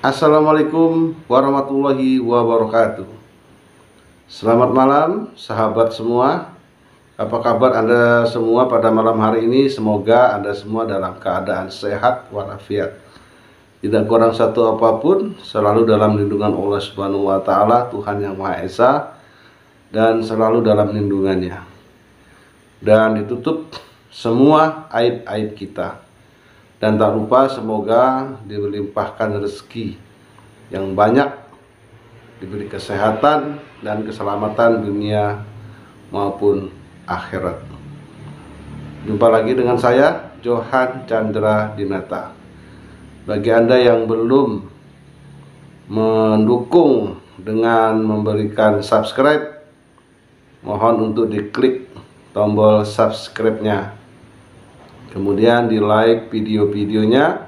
Assalamualaikum warahmatullahi wabarakatuh. Selamat malam sahabat semua. Apa kabar Anda semua pada malam hari ini? Semoga Anda semua dalam keadaan sehat walafiat, tidak kurang satu apapun, selalu dalam lindungan Allah Subhanahu wa Ta'ala, Tuhan yang Maha Esa, dan selalu dalam lindungannya, dan ditutup semua aib-aib kita. Dan tak lupa semoga dilimpahkan rezeki yang banyak, diberi kesehatan dan keselamatan dunia maupun akhirat. Jumpa lagi dengan saya, Johan Chandra Dinata. Bagi Anda yang belum mendukung dengan memberikan subscribe, mohon untuk diklik tombol subscribe-nya, kemudian di like video-videonya,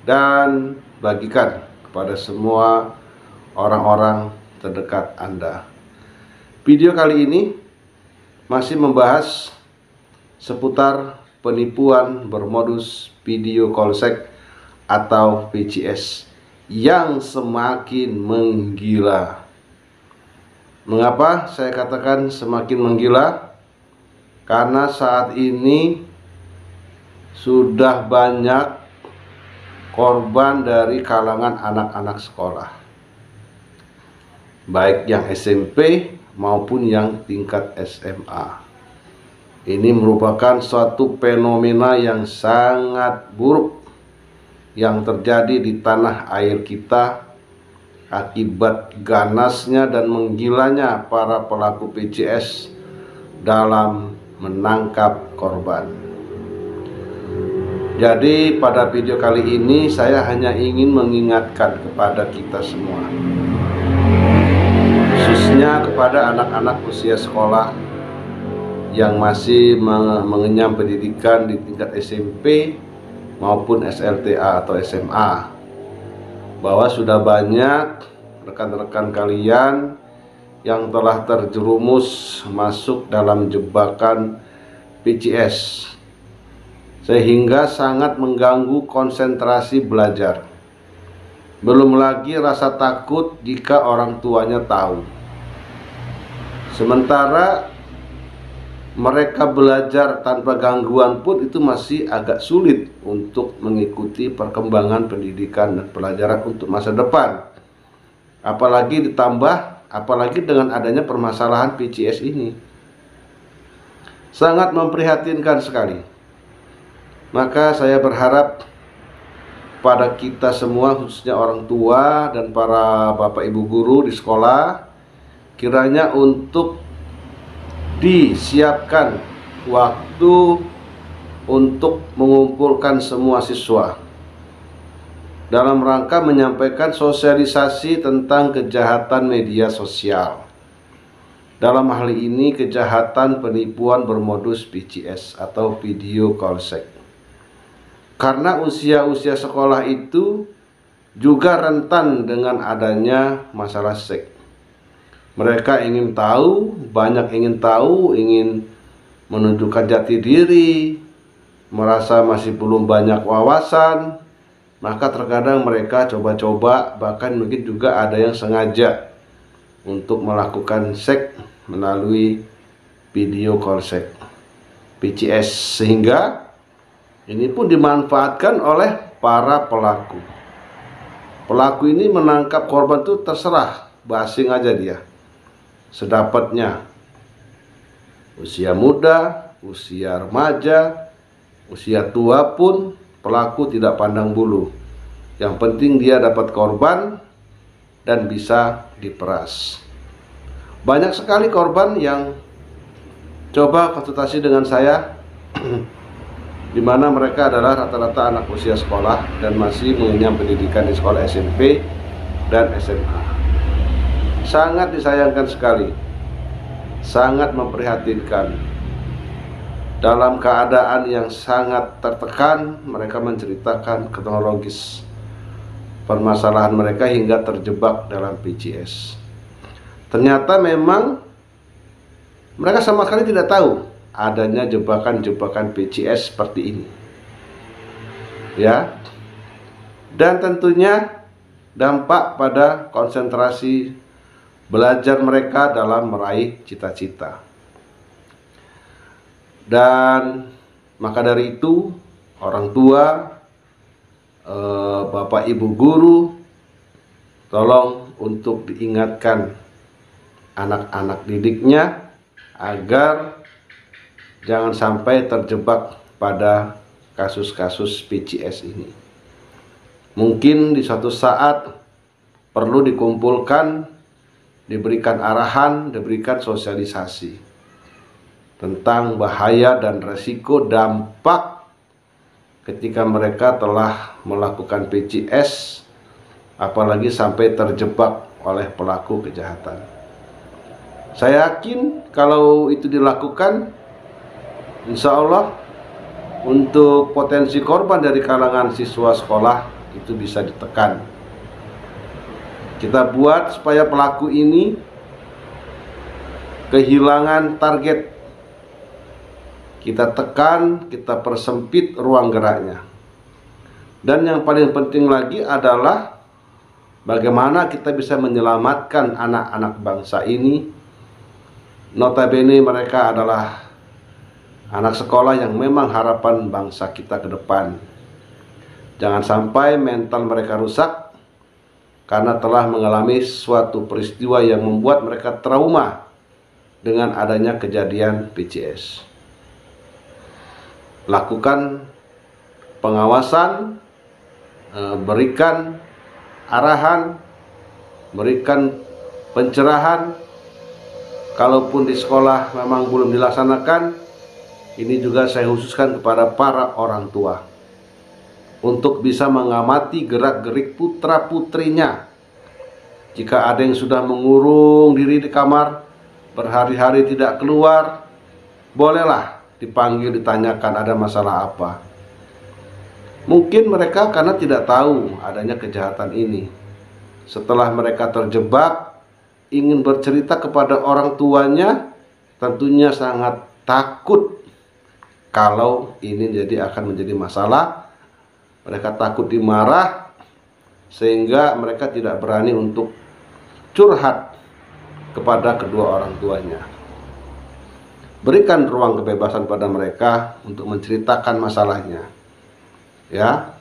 dan bagikan kepada semua orang-orang terdekat Anda. Video kali ini masih membahas seputar penipuan bermodus video call sex atau VCS yang semakin menggila. Mengapa saya katakan semakin menggila? Karena saat ini sudah banyak korban dari kalangan anak-anak sekolah, baik yang SMP maupun yang tingkat SMA. Ini merupakan suatu fenomena yang sangat buruk yang terjadi di tanah air kita akibat ganasnya dan menggilanya para pelaku VCS dalam menangkap korban. Jadi pada video kali ini saya hanya ingin mengingatkan kepada kita semua, khususnya kepada anak-anak usia sekolah yang masih mengenyam pendidikan di tingkat SMP maupun SLTA atau SMA, bahwa sudah banyak rekan-rekan kalian yang telah terjerumus masuk dalam jebakan VCS, sehingga sangat mengganggu konsentrasi belajar. Belum lagi rasa takut jika orang tuanya tahu. Sementara mereka belajar tanpa gangguan pun itu masih agak sulit untuk mengikuti perkembangan pendidikan dan pelajaran untuk masa depan. Apalagi dengan adanya permasalahan VCS ini. Sangat memprihatinkan sekali. Maka saya berharap pada kita semua, khususnya orang tua dan para bapak ibu guru di sekolah, kiranya untuk disiapkan waktu untuk mengumpulkan semua siswa dalam rangka menyampaikan sosialisasi tentang kejahatan media sosial. Dalam hal ini kejahatan penipuan bermodus VCS atau video call sex. Karena usia-usia sekolah itu juga rentan dengan adanya masalah seks. Mereka ingin tahu, ingin menunjukkan jati diri, merasa masih belum banyak wawasan, maka terkadang mereka coba-coba, bahkan mungkin juga ada yang sengaja untuk melakukan seks melalui video call sex VCS, sehingga ini pun dimanfaatkan oleh para pelaku. Pelaku ini menangkap korban itu terserah, basing aja dia, sedapatnya. Usia muda, usia remaja, usia tua pun pelaku tidak pandang bulu. Yang penting dia dapat korban dan bisa diperas. Banyak sekali korban yang coba konsultasi dengan saya di mana mereka adalah rata-rata anak usia sekolah dan masih mengenyam pendidikan di sekolah SMP dan SMA. Sangat disayangkan sekali, sangat memprihatinkan. Dalam keadaan yang sangat tertekan, mereka menceritakan kronologis permasalahan mereka hingga terjebak dalam VCS. Ternyata memang mereka sama sekali tidak tahu adanya jebakan-jebakan VCS seperti ini, ya. Dan tentunya dampak pada konsentrasi belajar mereka dalam meraih cita-cita. Dan maka dari itu, orang tua, Bapak Ibu guru, tolong untuk diingatkan anak-anak didiknya agar jangan sampai terjebak pada kasus-kasus PCS ini. Mungkin di suatu saat perlu dikumpulkan, diberikan arahan, diberikan sosialisasi tentang bahaya dan resiko dampak ketika mereka telah melakukan PCS, apalagi sampai terjebak oleh pelaku kejahatan. Saya yakin kalau itu dilakukan, insya Allah untuk potensi korban dari kalangan siswa sekolah itu bisa ditekan. Kita buat supaya pelaku ini kehilangan target. Kita tekan, kita persempit ruang geraknya. Dan yang paling penting lagi adalah bagaimana kita bisa menyelamatkan anak-anak bangsa ini. Notabene mereka adalah anak sekolah yang memang harapan bangsa kita ke depan. Jangan sampai mental mereka rusak karena telah mengalami suatu peristiwa yang membuat mereka trauma dengan adanya kejadian PCS. Lakukan pengawasan, berikan arahan, berikan pencerahan. Kalaupun di sekolah memang belum dilaksanakan, ini juga saya khususkan kepada para orang tua untuk bisa mengamati gerak-gerik putra-putrinya. Jika ada yang sudah mengurung diri di kamar, berhari-hari tidak keluar, bolehlah dipanggil, ditanyakan ada masalah apa. Mungkin mereka karena tidak tahu adanya kejahatan ini. Setelah mereka terjebak, ingin bercerita kepada orang tuanya, tentunya sangat takut kalau ini akan menjadi masalah. Mereka takut dimarah, sehingga mereka tidak berani untuk curhat kepada kedua orang tuanya. Berikan ruang kebebasan pada mereka untuk menceritakan masalahnya. Ya.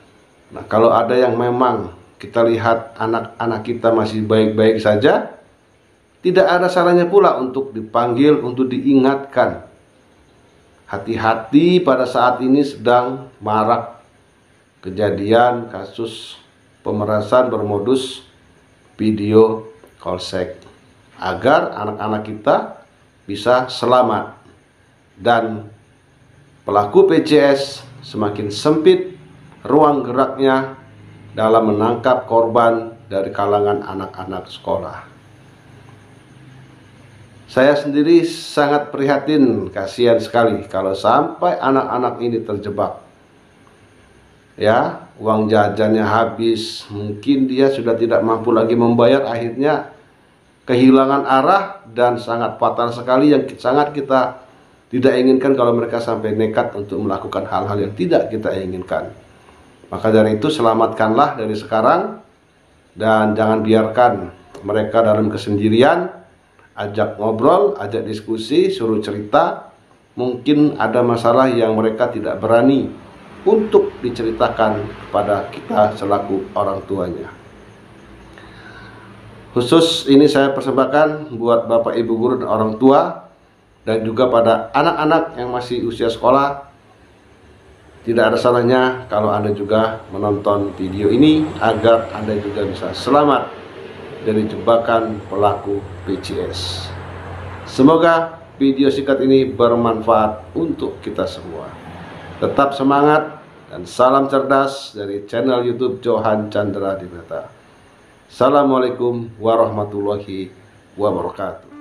Nah, kalau ada yang memang kita lihat anak-anak kita masih baik-baik saja, tidak ada salahnya pula untuk dipanggil, untuk diingatkan. Hati-hati, pada saat ini sedang marak kejadian kasus pemerasan bermodus video polsek, agar anak-anak kita bisa selamat dan pelaku PCS semakin sempit ruang geraknya dalam menangkap korban dari kalangan anak-anak sekolah. Saya sendiri sangat prihatin, kasihan sekali kalau sampai anak-anak ini terjebak. Ya, uang jajannya habis, mungkin dia sudah tidak mampu lagi membayar, akhirnya kehilangan arah dan sangat fatal sekali, yang sangat kita tidak inginkan kalau mereka sampai nekat untuk melakukan hal-hal yang tidak kita inginkan. Maka dari itu selamatkanlah dari sekarang dan jangan biarkan mereka dalam kesendirian. Ajak ngobrol, ajak diskusi, suruh cerita. Mungkin ada masalah yang mereka tidak berani untuk diceritakan kepada kita selaku orang tuanya. Khusus ini saya persembahkan buat Bapak Ibu guru dan orang tua, dan juga pada anak-anak yang masih usia sekolah. Tidak ada salahnya kalau Anda juga menonton video ini agar Anda juga bisa selamat dari jebakan pelaku PCS. Semoga video singkat ini bermanfaat untuk kita semua. Tetap semangat dan salam cerdas dari channel YouTube Johan Chandra Dinata. Assalamualaikum warahmatullahi wabarakatuh.